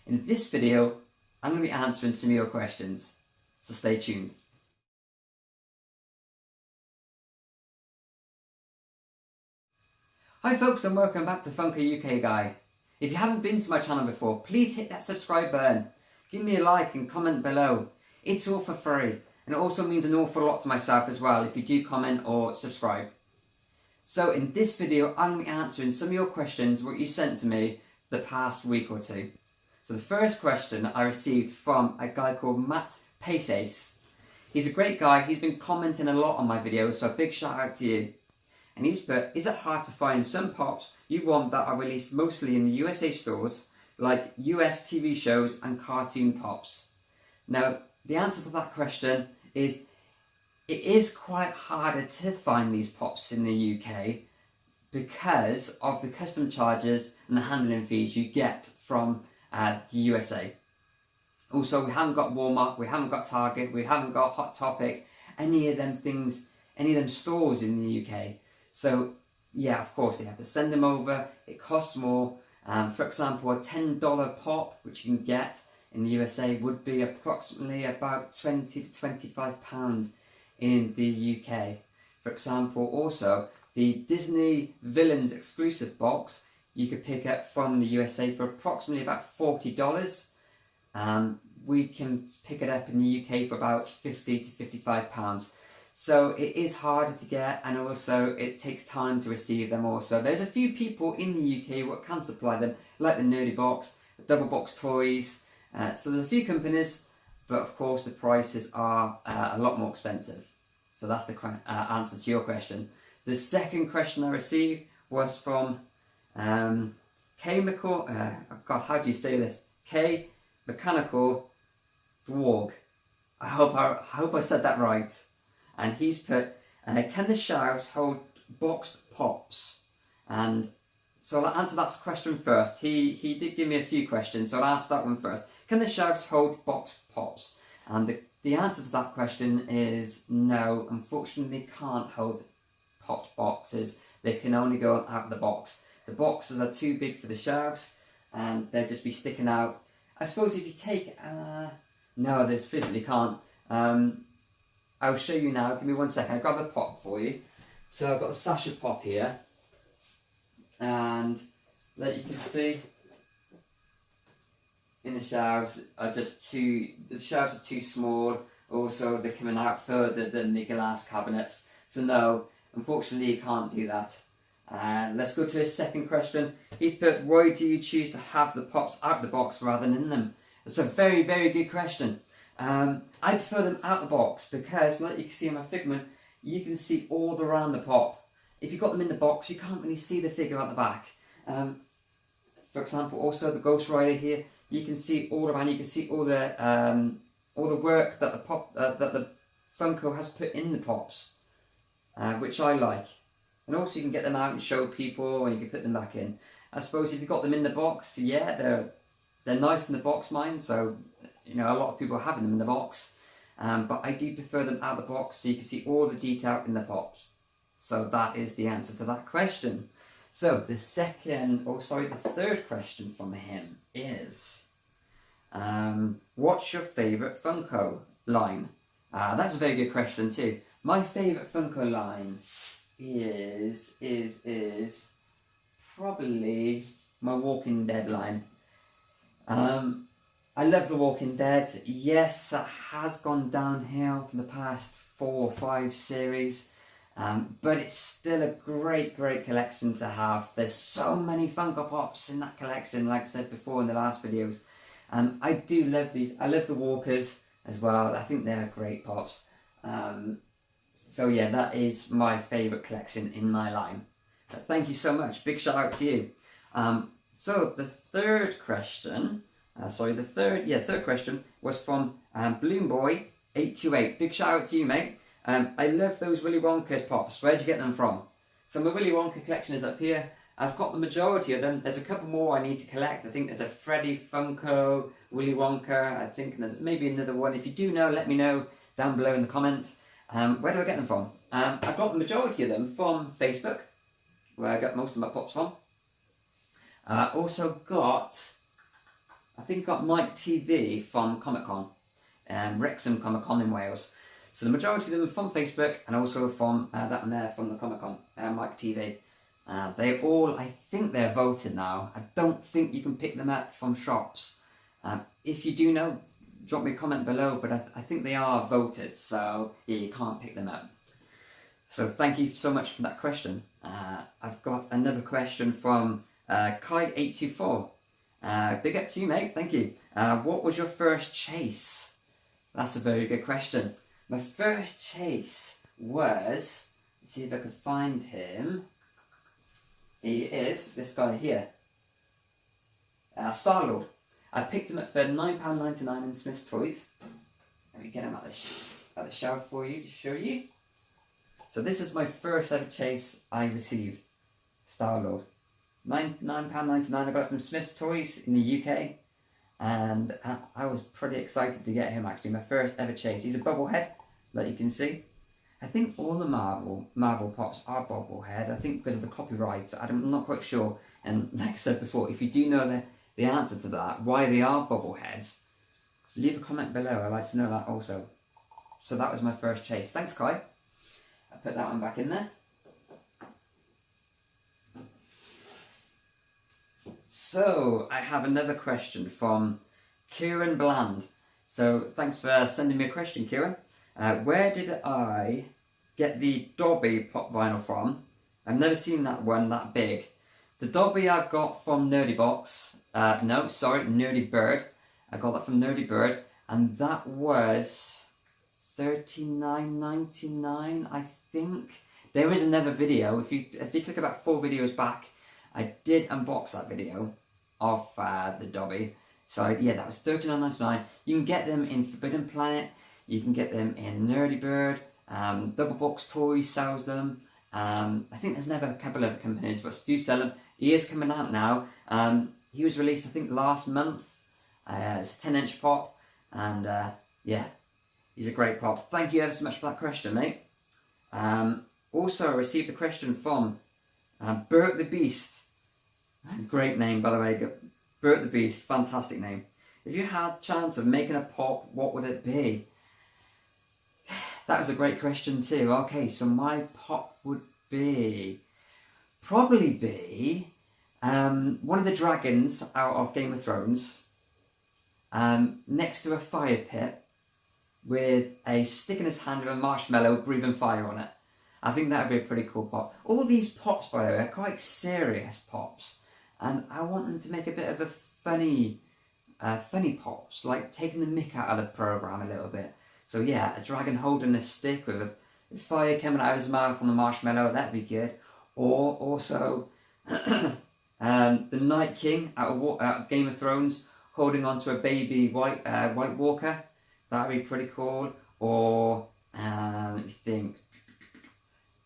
In this video, I'm going to be answering some of your questions, so stay tuned. Hi folks, and welcome back to Funkoukguy. If you haven't been to my channel before, please hit that subscribe button. Give me a like and comment below. It's all for free, and it also means an awful lot to myself as well if you do comment or subscribe. So in this video, I'm going to be answering some of your questions what you sent to me the past week or two. So the first question I received from a guy called Matt Paceace. He's a great guy, he's been commenting a lot on my videos, so a big shout out to you. And he's put, is it hard to find some pops you want that are released mostly in the USA stores, like US TV shows and cartoon pops? Now, the answer to that question is, it is quite harder to find these pops in the UK because of the custom charges and the handling fees you get from the USA. Also, we haven't got Walmart, we haven't got Target, we haven't got Hot Topic, any of them things, any of them stores in the UK. So yeah, of course, they have to send them over, it costs more. For example, a $10 pop, which you can get in the USA, would be approximately about £20 to £25 in the UK. For example, also, the Disney Villains exclusive box, you could pick up from the USA for approximately about $40. We can pick it up in the UK for about £50 to £55. So it is harder to get, and also it takes time to receive them also. There's a few people in the UK what can supply them, like the Nerdy Box, Double Box Toys. So there's a few companies, but of course the prices are a lot more expensive. So that's the answer to your question. The second question I received was from K how do you say this? K Mechanical Dwarg. I hope I said that right. And he's put, can the shelves hold boxed pops? And so I'll answer that question first. He did give me a few questions, so I'll answer that one first. Can the shelves hold boxed pops? And the answer to that question is no. Unfortunately, they can't hold popped boxes. They can only go out of the box. The boxes are too big for the shelves, and they'll just be sticking out. I suppose if you take, no, they physically can't. I'll show you now, give me 1 second, I'll grab a pop for you. So I've got a sachet pop here, and that you can see in the shelves are just the shelves are too small. Also, they're coming out further than the glass cabinets. So no, unfortunately you can't do that. Let's go to his second question. He's put, why do you choose to have the pops out of the box rather than in them? That's a very, very good question. I prefer them out of the box because, like you can see in my figment, you can see all around the pop. If you've got them in the box, you can't really see the figure at the back. For example, also the Ghost Rider here, you can see all around. You can see all the work that the Funko has put in the pops, which I like. And also you can get them out and show people, and you can put them back in. I suppose if you've got them in the box, yeah, they're nice in the box, mine. So you know, a lot of people are having them in the box, but I do prefer them out of the box so you can see all the detail in the pops. So that is the answer to that question. So the third question from him is, what's your favourite Funko line? That's a very good question too. My favourite Funko line is probably my Walking Dead line. I love The Walking Dead. Yes, it has gone downhill for the past 4 or 5 series, but it's still a great collection to have. There's so many Funko Pops in that collection, like I said before in the last videos. I do love these. I love the Walkers as well. I think they're great pops. So yeah, that is my favourite collection in my line. But thank you so much. Big shout out to you. So the third question... the third question was from Bloomboy828. Big shout out to you, mate. I love those Willy Wonka pops. Where'd you get them from? So my Willy Wonka collection is up here. I've got the majority of them. There's a couple more I need to collect. I think there's a Freddy Funko, Willy Wonka, I think there's maybe another one. If you do know, let me know down below in the comment. Where do I get them from? I've got the majority of them from Facebook, where I got most of my pops from. Also got I think got Mike TV from Comic Con, Wrexham Comic Con in Wales. So the majority of them are from Facebook and also from that one there from the Comic Con, Mike TV. They all, I think they're voted now. I don't think you can pick them up from shops. If you do know, drop me a comment below, but I think they are voted, so yeah, you can't pick them up. So thank you so much for that question. I've got another question from Kite824. Big up to you, mate, thank you. What was your first chase? That's a very good question. My first chase was, let's see if I can find him. He is this guy here, Star-Lord. I picked him up for £9.99 in Smith's Toys. Let me get him out of the shower for you to show you. So this is my first ever chase I received, Star-Lord. £9.99, I got it from Smith's Toys in the UK. And I was pretty excited to get him actually, my first ever chase. He's a bobblehead, like you can see. I think all the Marvel Pops are bobblehead, I think because of the copyright, I'm not quite sure. And like I said before, if you do know the answer to that, why they are bobbleheads, leave a comment below, I'd like to know that also. So that was my first chase. Thanks, Kai. I put that one back in there. So, I have another question from Kieran Bland. So, thanks for sending me a question, Kieran. Where did I get the Dobby Pop Vinyl from? I've never seen that one that big. The Dobby I got from Nerdy Bird. I got that from Nerdy Bird, and that was $39.99, I think. There is another video. If you click about 4 videos back, I did unbox that video of the Dobby. So yeah, that was $39.99. You can get them in Forbidden Planet. You can get them in Nerdy Bird. Double Box Toys sells them. I think there's never a couple of companies, but do sell them. He is coming out now. He was released, I think, last month. It's a 10-inch pop, and yeah, he's a great pop. Thank you ever so much for that question, mate. Also, I received a question from Burt the Beast. Great name, by the way. Burt the Beast, fantastic name. If you had a chance of making a pop, what would it be? That was a great question too. Okay, so my pop would probably be one of the dragons out of Game of Thrones, next to a fire pit with a stick in his hand with a marshmallow breathing fire on it. I think that would be a pretty cool pop. All these pops, by the way, are quite serious pops, and I want them to make a bit of a funny pops, like taking the mick out of the program a little bit. So yeah, a dragon holding a stick with a fire coming out of his mouth on the marshmallow, that'd be good. Or also the Night King out of Game of Thrones holding onto a baby White Walker, that'd be pretty cool. Or let me think.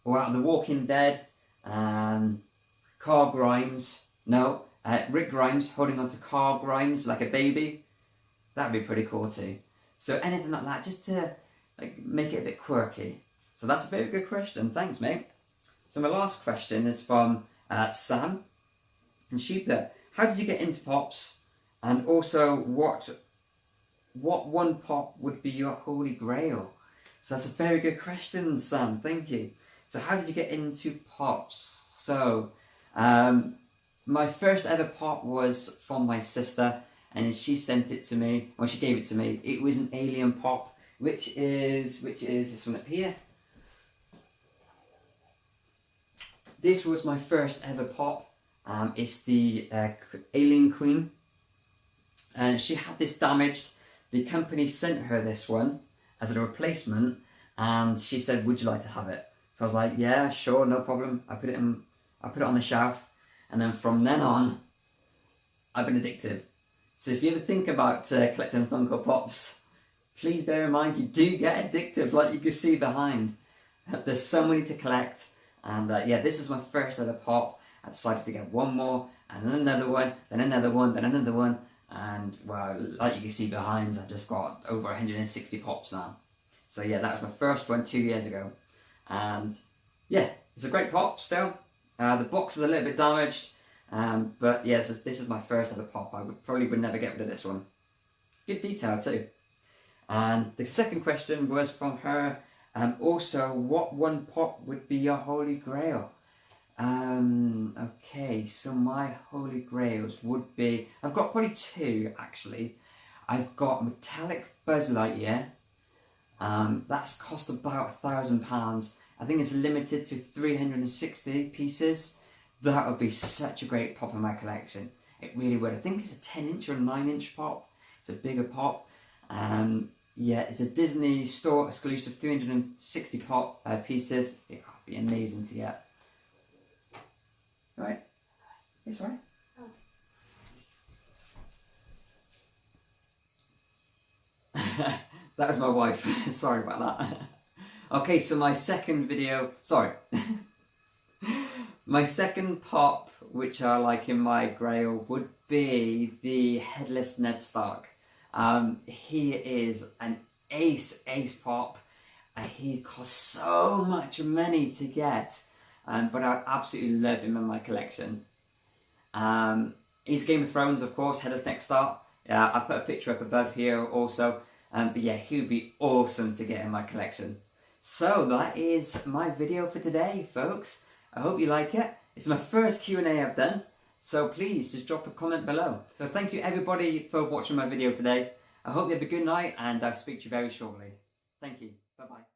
Or out of The Walking Dead, Carl Grimes. No, Rick Grimes holding onto Carl Grimes like a baby. That'd be pretty cool too. So anything like that, just to make it a bit quirky. So that's a very good question. Thanks, mate. So my last question is from Sam, and she put, how did you get into pops? And also, what one pop would be your holy grail? So that's a very good question, Sam. Thank you. So how did you get into pops? So my first ever pop was from my sister, and she sent it to me. Well, she gave it to me. It was an alien pop, which is this one up here. This was my first ever pop. It's the Alien Queen, and she had this damaged. The company sent her this one as a replacement, and she said, "Would you like to have it?" So I was like, "Yeah, sure, no problem." I put it on the shelf, and then from then on, I've been addictive. So if you ever think about collecting Funko Pops, please bear in mind you do get addictive, like you can see behind. There's so many to collect, and yeah, this is my first ever pop. I decided to get one more, and then another one, then another one, then another one, and well, like you can see behind, I've just got over 160 pops now. So yeah, that was my first one 2 years ago, and yeah, it's a great pop still. The box is a little bit damaged, But yeah, this is my first ever pop. I probably would never get rid of this one. Good detail too. And the second question was from her. Also, what one pop would be your holy grail? Okay, so my holy grails would be, I've got probably two actually. I've got metallic Buzz Lightyear. That's cost about £1,000. I think it's limited to 360 pieces. That would be such a great pop in my collection. It really would. I think it's a 10-inch or 9-inch pop. It's a bigger pop. Yeah, it's a Disney store exclusive 360 pop pieces. It would be amazing to get. Right? It's right. Oh. That was my wife. Sorry about that. Okay, so my second video. Sorry. My second pop, which I like in my Grail, would be the Headless Ned Stark. He is an ace pop. He costs so much money to get, but I absolutely love him in my collection. He's Game of Thrones, of course, Headless Ned Stark. I put a picture up above here also, but yeah, he would be awesome to get in my collection. So that is my video for today, folks. I hope you like it. It's my first Q&A I've done. So please just drop a comment below. So thank you everybody for watching my video today. I hope you have a good night and I'll speak to you very shortly. Thank you. Bye bye.